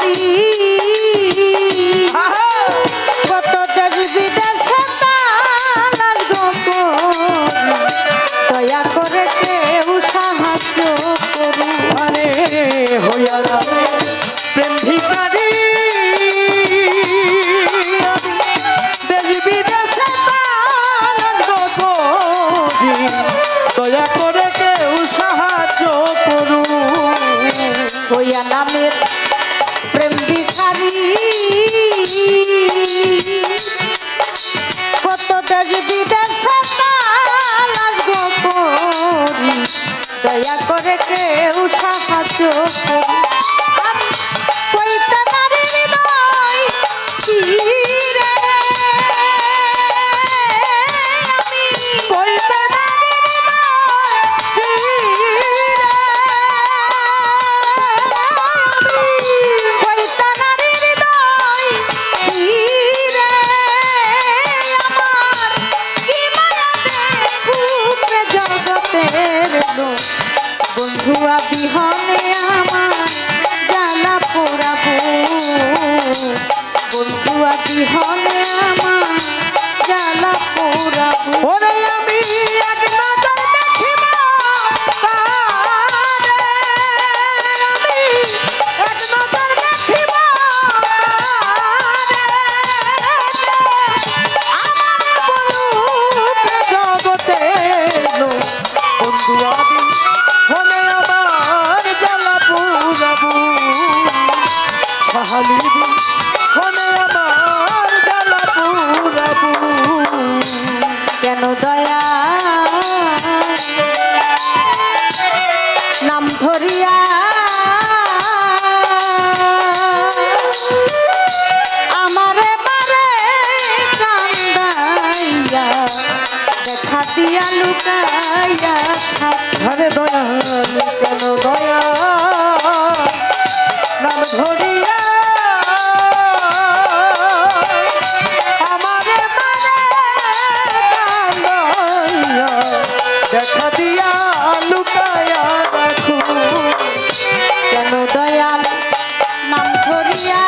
প্রেমভিখারি কত দেশ বিদেশে তালাশ গো করি দয়া করে কেউ সাহায্য করুন। আরে হইয়া রামে প্রেম ভিখারি দেশ বিদেশে তালাশ গো করি দয়া করে কেউ সাহায্য করুন। হইয়া নামের প্রেম ভিখারি কত দেশ বিদেশে তালাশ গো করি দয়া করে কেউ সাহায্য করুন। আমি কইতে নারী হৃদয় চিরে আমি কইতে নারী হৃদয় চিরে কইতে নারী হৃদয় চিরে আমার কি মায়া দেখুকে জগতের লোক বন্ধুয়া বিহনে আমার জ্বালা পোড়াবো বন্ধুয়া বিহনে আমার জ্বালা পোড়াবো। ওরে আমি এক নজর দেখিব তারে আমি এক নজর দেখিব তারে আমার জগতে বন্ধু আমি হলে আমার জ্বালা পুরাবু সাহালিবি হলে আমার জ্বালা পুরাবু। কেন দয়া নাম ধরিয়া আমারে বারে কান্দাইয়া দেখা দিয়া লুকাইয়া থাকি। আরে দয়াল কেন দয়া নাম ধরিয়া আমারে মারে কান্দাইয়া দেখা দিয়া লুকায়া রাখু। কেন দয়াল নাম ধরিয়া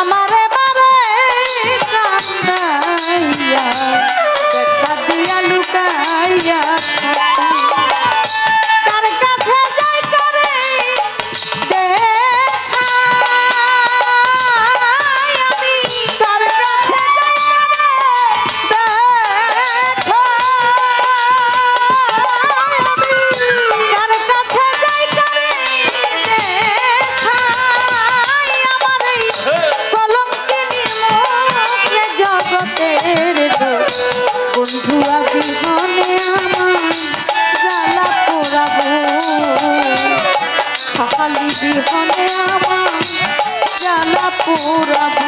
আমারে বারে কান্দাইয়া দেখা দিয়া লুকাইয়া থাকি। তার কাছে যাই করে দেখাই আমি তার কাছে যাই করে দেখা আমি তার কাছে যাই করে দেখাই আমার এই কলঙ্কিনী মুখে জগতের দোষ বন্ধুয়া বিহনে আমার জ্বালা পোড়াবো খালি বিহনে আমার জ্বালা পোড়াবো।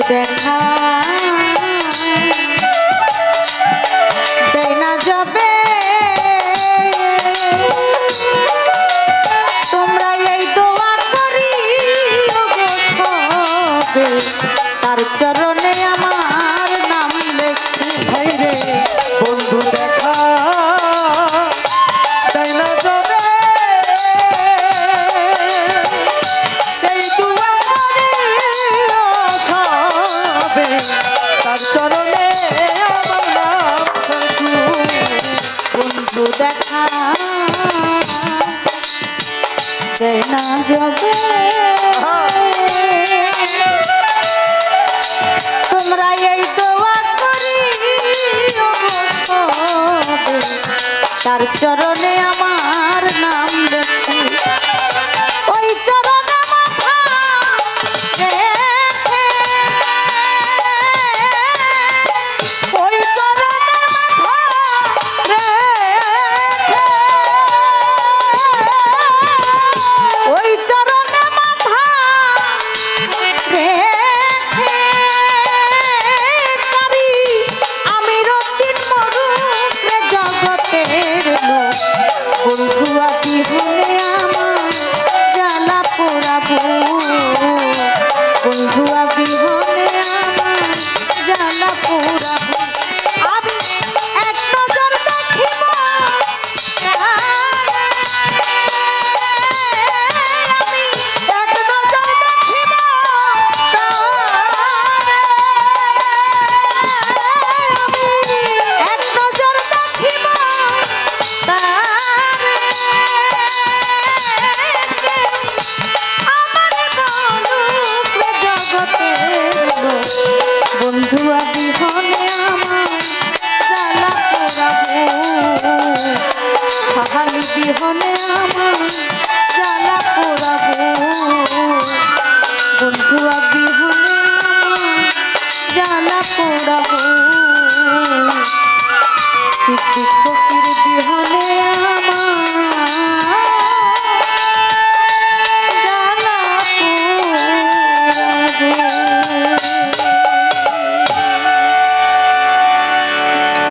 দেখা দেয় না যাবে তোমরা এই দোয়া করি তার চরণে আমার নাম লেখি ভাই রে বন্ধু দেখা তাই না যাবে এই দুয়া করি সবে তার চরণে আমার নাম রাখু। বন্ধু দেখা দেয় না যাবে তোমরা এই দোয়া করি তার চরণে আমার